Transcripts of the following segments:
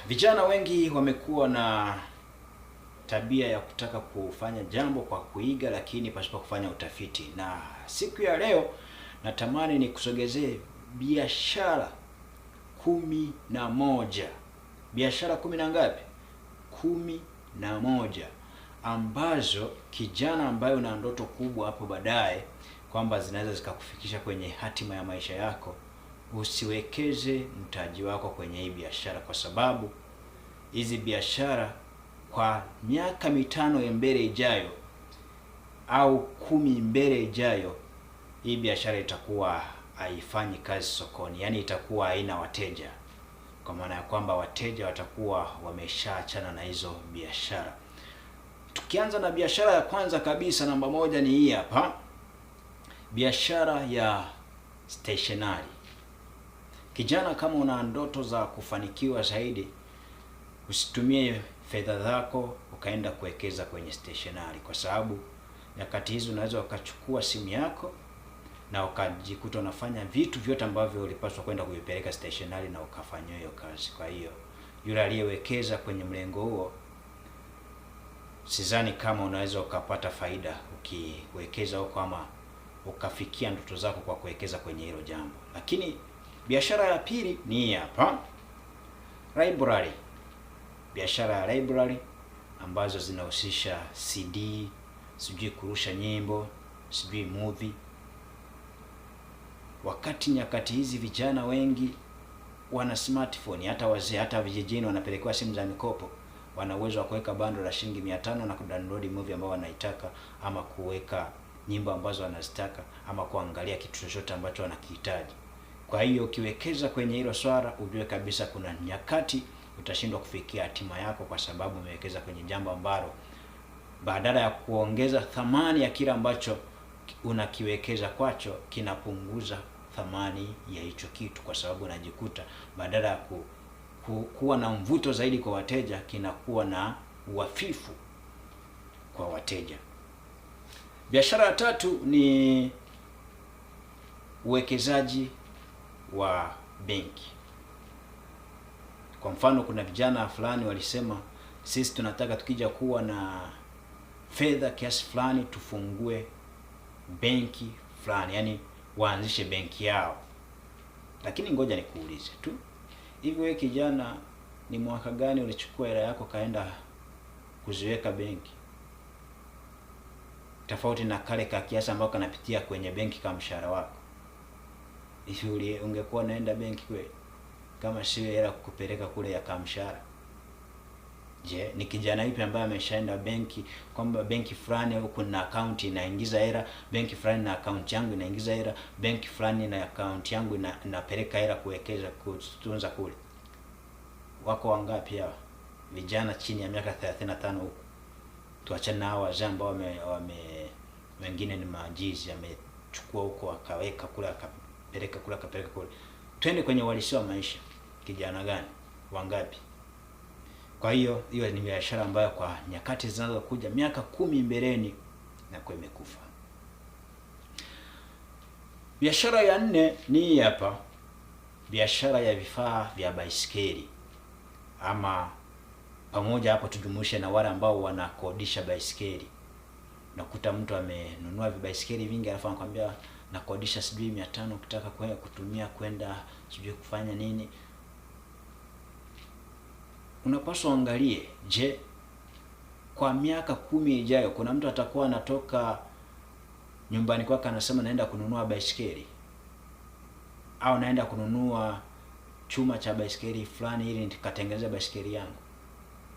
Vijana wengi wamekuwa na tabia ya kutaka kufanya jambo kwa kuiga, lakini pasipo kufanya utafiti. Na siku ya leo natamani ni kusogezee biashara 11. Biashara 10 na ngapi? 11 ambazo kijana ambaye una ndoto kubwa hapo baadaye kwamba zinaweza zikakufikisha kwenye hatima ya maisha yako, usiwekeze mtaji wako kwenye hii biashara, kwa sababu hizi biashara kwa miaka 5 mbele ijayo au 10 mbele ijayo, hii biashara itakuwa haifanyi kazi sokoni, yaani itakuwa haina wateja, kwa maana ya kwamba wateja watakuwa wameshaachana na hizo biashara. Tukianza na biashara ya kwanza kabisa, namba 1 ni hii hapa, biashara ya stationery. Kijana, kama una ndoto za kufanikiwa zaidi, usitumie fedha zako ukaenda kuwekeza kwenye stationery, kwa sababu nyakati hizo unaweza ukachukua simu yako na ukajikuta unafanya vitu vyote ambavyo ulipaswa kwenda kuvipeleka stationery na ukafanya hiyo kazi. Kwa hiyo yule aliyewekeza kwenye mlengo huo, sidhani kama unaweza ukapata faida ukiwekeza huko ama ukafikia ndoto zako kwa kuwekeza kwenye hilo jambo. Lakini biashara ya pili ni hii hapa, library. Biashara ya library ambazo zinahusisha CD, sijui kurusha nyimbo, sijui movie. Wakati nyakati hizi vijana wengi wana smartphone, hata wazee, hata vijijini wanapelekewa simu za mikopo, wana uwezo wa kuweka bando la shilingi 500 na kudownload movie ambayo wanaitaka, ama kuweka nyimbo ambazo wanazitaka, ama kuangalia kitu chochote ambacho wanakihitaji. Kwa hiyo ukiwekeza kwenye hilo swala, ujue kabisa kuna nyakati utashindwa kufikia hatima yako, kwa sababu umewekeza kwenye jambo ambalo badala ya kuongeza thamani ya kile ambacho unakiwekeza kwacho, kinapunguza thamani ya hicho kitu, kwa sababu unajikuta badala ya kuwa na mvuto zaidi kwa wateja, kinakuwa na uhafifu kwa wateja. Biashara ya tatu ni uwekezaji wa benki. Kwa mfano, kuna vijana fulani walisema, sisi tunataka tukija kuwa na fedha kiasi fulani tufungue benki fulani, yani waanzishe benki yao. Lakini ngoja nikuulize tu, hivi wewe kijana, ni mwaka gani ulichukua hela yako kaenda kuziweka benki, tofauti na kale ka kiasi ambao kanapitia kwenye benki kama mshahara wako? Hivi ungekuwa naenda benki kweli kama sio hela kukupeleka kule ya kamshahara? Je, ni kijana yupi ambaye ameshaenda benki kwamba benki fulani huko na account inaingiza hela, benki fulani na account yangu inaingiza hela, benki fulani na account yangu inapeleka hela kuwekeza kutunza kule? Wako wangapi hao vijana chini ya miaka 35 huko? Tuachane na hao wazee ambao wengine ni majizi, amechukua huko akaweka kule akapeleka kule akapeleka kule. Twende kwenye uhalisia wa maisha. Kijana gani? Wangapi? Kwa hiyo ni biashara ambayo kwa nyakati zinazokuja miaka 10 mbeleni na kwa imekufa. Biashara ya 4 ni hii hapa, biashara ya vifaa vya baisikeli, ama pamoja hapo tujumuishe na wale ambao wanakodisha baisikeli. Nakuta mtu amenunua vibaisikeli vingi, alafu anakuambia nakodisha sijui 500 ukitaka kutumia kwenda sijui kufanya nini. Unapaswa angalie, je, kwa miaka 10 ijayo kuna mtu atakuwa anatoka nyumbani kwake anasema naenda kununua baisikeli, au naenda kununua chuma cha baisikeli fulani ili nikatengeneza baisikeli yangu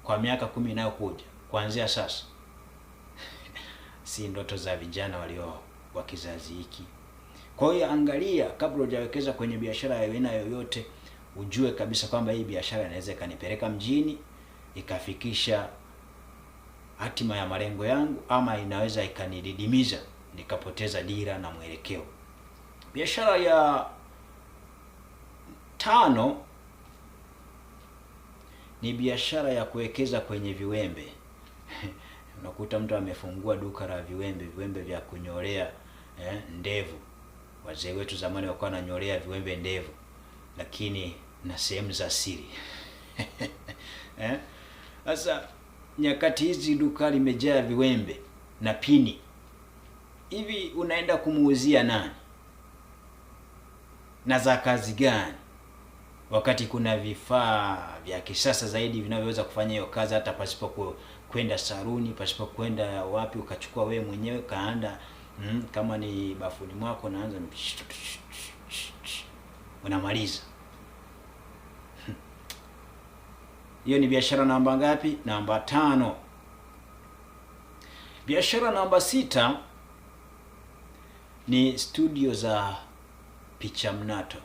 kwa miaka 10 inayokuja kuanzia sasa? Si ndoto za vijana walio wa kizazi hiki. Kwa hiyo angalia kabla hujawekeza kwenye biashara ya aina yoyote, ujue kabisa kwamba hii biashara inaweza ikanipeleka mjini ikafikisha hatima ya malengo yangu, ama inaweza ikanididimiza nikapoteza dira na mwelekeo. Biashara ya 5 ni biashara ya kuwekeza kwenye viwembe. Unakuta mtu amefungua duka la viwembe vya kunyolea ndevu. Wazee wetu zamani walikuwa wananyolea viwembe ndevu, lakini na sehemu za siri. Sasa nyakati hizi duka limejaa viwembe na pini. Hivi unaenda kumuuzia nani? Na za kazi gani? Wakati kuna vifaa vya kisasa zaidi vinavyoweza kufanya hiyo kazi hata pasipo kwenda saruni, pasipo kwenda wapi, ukachukua wewe mwenyewe kaanda, kama ni bafuni mwako unaanza unamaliza. Hiyo ni biashara namba ngapi? Namba 5. Biashara namba 6 ni studio za picha mnato.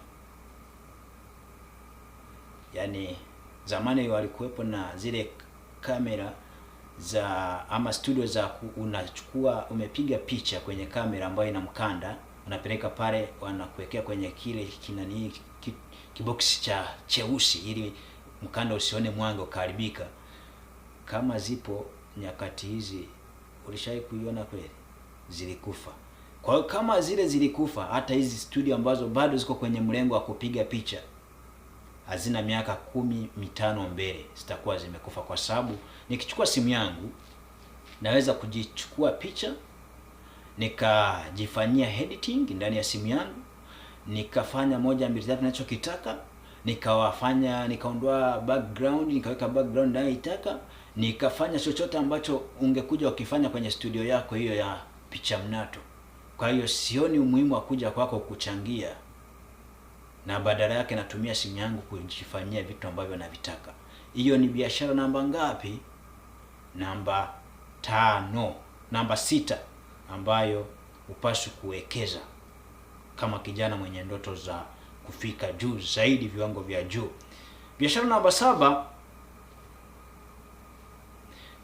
Yaani zamani walikuwepo na zile kamera za ama studio za unachukua, umepiga picha kwenye kamera ambayo ina mkanda, unapeleka pale, wanakuwekea kwenye kile kinani kiboksi cha cheusi ili mkanda usione mwanga ukaharibika. Kama zipo nyakati hizi, ulishawahi kuiona kweli? Zilikufa. Kwa hiyo kama zile zilikufa, hata hizi studio ambazo bado ziko kwenye mlengo wa kupiga picha hazina miaka 15 mbele zitakuwa zimekufa, kwa sababu nikichukua simu yangu naweza kujichukua picha, nikajifanyia editing ndani ya simu yangu, nikafanya 1 2 3 ninachokitaka, nikaondoa background, nikaweka background ninayoitaka, nikafanya chochote ambacho ungekuja ukifanya kwenye studio yako hiyo ya picha mnato. Kwa hiyo sioni umuhimu wa kuja kwako kuchangia, na badala yake natumia simu yangu kujifanyia vitu ambavyo navitaka. Hiyo ni biashara namba ngapi? Namba 5. Namba 6 ambayo upaswi kuwekeza kama kijana mwenye ndoto za kufika juu zaidi, viwango vya juu. Biashara namba 7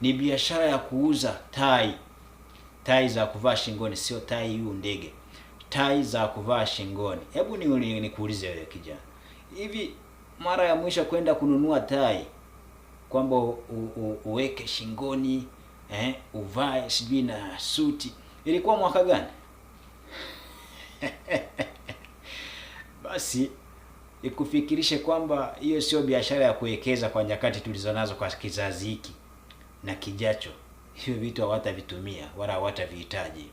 ni biashara ya kuuza tai za kuvaa shingoni, sio tai hiyo ndege. Tai za kuvaa shingoni. Hebu nikuulize wewe kijana, hivi mara ya mwisho kwenda kununua tai kwamba uweke shingoni, uvae sijui na suti, ilikuwa mwaka gani? Basi ikufikirishe kwamba hiyo sio biashara ya kuwekeza kwa nyakati tulizonazo kwa kizazi hiki na kijacho. Hiyo vitu hawatavitumia wala hawatavihitaji,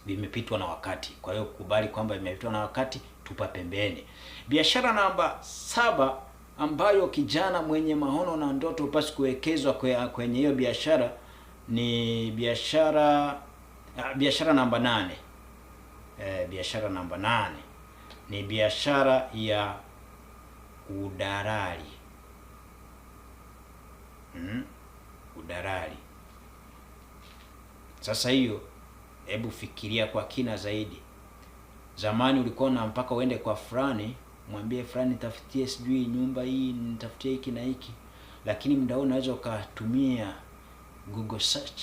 vimepitwa na wakati. Kwa hiyo kubali kwamba vimepitwa na wakati, tupa pembeni. Biashara namba 7 ambayo kijana mwenye maono na ndoto upasi kuwekezwa kwenye hiyo biashara ni biashara namba 8. Biashara namba 8 ni biashara ya udalali. Udalali. Sasa hiyo, hebu fikiria kwa kina zaidi. Zamani ulikuwa na mpaka uende kwa fulani, mwambie fulani nitafutie sijui nyumba hii, nitafutie hiki na hiki. Lakini muda huu unaweza ukatumia Google search,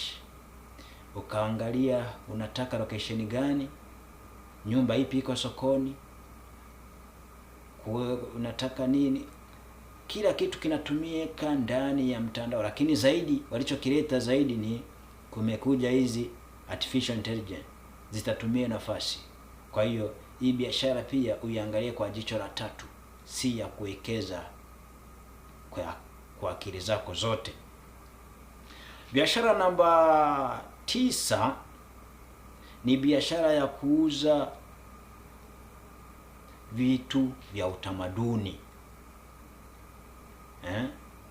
ukaangalia unataka location gani, nyumba ipi iko sokoni, unataka nini. Kila kitu kinatumika ndani ya mtandao. Lakini zaidi walichokileta zaidi ni kumekuja hizi artificial intelligence, zitatumia nafasi. Kwa hiyo hii biashara pia uiangalie kwa jicho la tatu, si ya kuwekeza kwa akili zako zote. Biashara namba 9 ni biashara ya kuuza vitu vya utamaduni.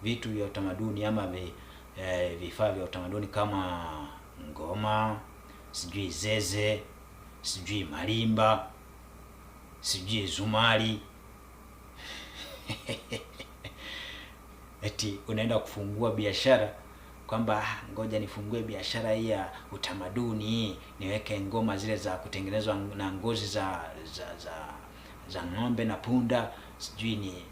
Vitu vya utamaduni ama vifaa vya utamaduni kama ngoma, sijui zeze, sijui marimba, sijui zumari. Eti unaenda kufungua biashara kwamba ngoja nifungue biashara hii ya utamaduni, niweke ngoma zile za kutengenezwa na ngozi za ng'ombe na punda, sijui ni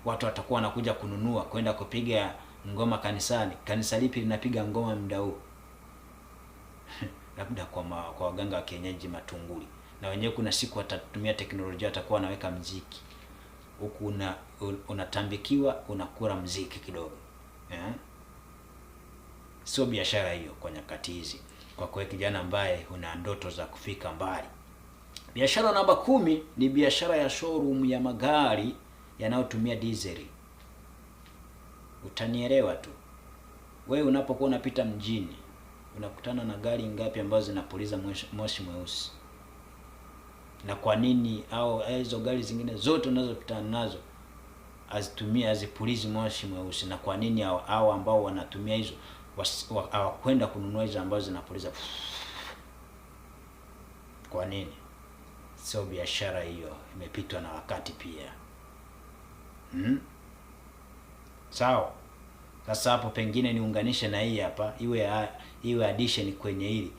watu watakuwa wanakuja kununua kwenda kupiga ngoma kanisani. Kanisa lipi linapiga ngoma muda huu? Labda kwa waganga wa kienyeji matunguli, na wenyewe kuna siku watatumia teknolojia, watakuwa wanaweka mziki huku unatambikiwa, unakula mziki kidogo. Sio biashara hiyo kwa nyakati hizi, kwa kwa kijana ambaye una ndoto za kufika mbali. Biashara namba 10 ni biashara ya showroom ya magari yanayotumia diesel. Utanielewa tu. Wewe unapokuwa unapita mjini, unakutana na gari ngapi ambazo zinapuliza moshi mweusi? Na kwa nini au hizo gari zingine zote unazopitana nazo hazipulizi moshi mweusi? Na kwa nini hao ambao wanatumia hizo hawakwenda kununua hizo ambazo zinapuliza? Kwa nini? Sio biashara hiyo, imepitwa na wakati pia. Sawa. Sasa hapo pengine niunganishe na hii hapa, iwe addition kwenye hili.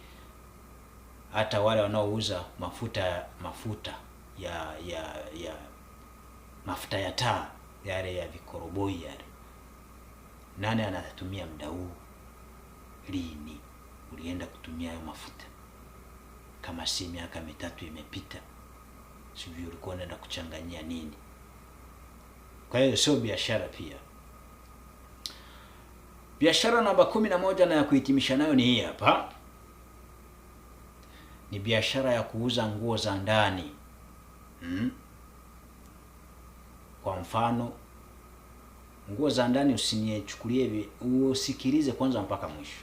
Hata wale wanaouza mafuta ya mafuta ya taa yale ya vikoroboi yale, nani anatumia muda huu? Lini ulienda kutumia hayo mafuta? Kama si miaka 3 imepita, sivyo? Ulikuwa unaenda kuchanganyia nini? Kwa hiyo sio biashara pia. Biashara namba 11 na ya kuhitimisha nayo ni hii hapa. Ni biashara ya kuuza nguo za ndani. Kwa mfano, nguo za ndani usinichukulie hivi, usikilize kwanza mpaka mwisho.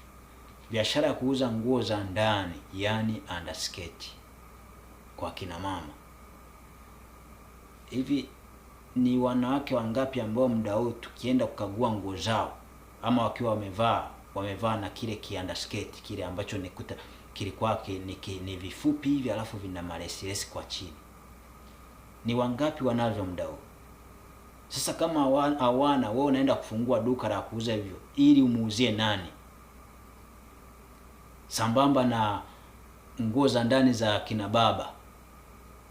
Biashara ya kuuza nguo za ndani, yani underskirt kwa kina mama. Hivi ni wanawake wangapi ambao muda huu tukienda kukagua nguo zao, ama wakiwa wamevaa na kile underskirt kile ambacho nikuta kilikuwa ni vifupi hivi alafu vina malesi kwa chini, ni wangapi wanavyo muda huu? Sasa kama hawana, wewe unaenda kufungua duka la kuuza hivyo ili umuuzie nani? Sambamba na nguo za ndani za kina baba,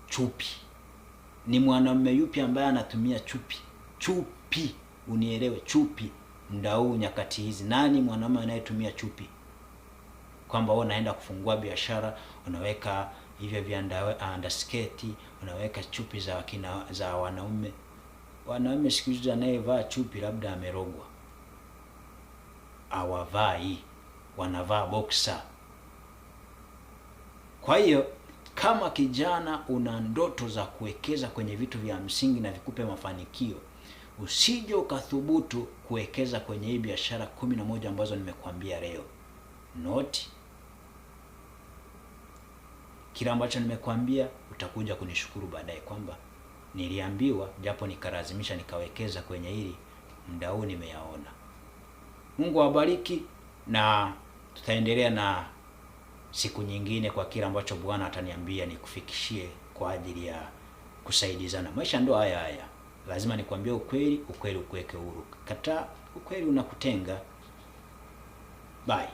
chupi. Ni mwanamume yupi ambaye anatumia chupi? Unielewe, chupi muda huu nyakati hizi. Nani mwanamume anayetumia chupi? Kwamba wewe unaenda kufungua biashara, unaweka hivyo vya underskirt, unaweka chupi za wanaume. Wanaume siku hizi anayevaa chupi labda amerogwa. Hawavai, wanavaa boxer. Kwa hiyo kama kijana una ndoto za kuwekeza kwenye vitu vya msingi na vikupe mafanikio, usije ukathubutu kuwekeza kwenye hii biashara 11 ambazo nimekuambia leo. Note kila ambacho nimekuambia, utakuja kunishukuru baadaye kwamba niliambiwa, japo nikalazimisha nikawekeza kwenye hili, muda huu nimeyaona. Mungu awabariki, na tutaendelea na siku nyingine kwa kila ambacho Bwana ataniambia nikufikishie kwa ajili ya kusaidizana. Maisha ndo haya. Lazima nikwambie ukweli ukuweke huru. Kataa ukweli unakutenga. Bye.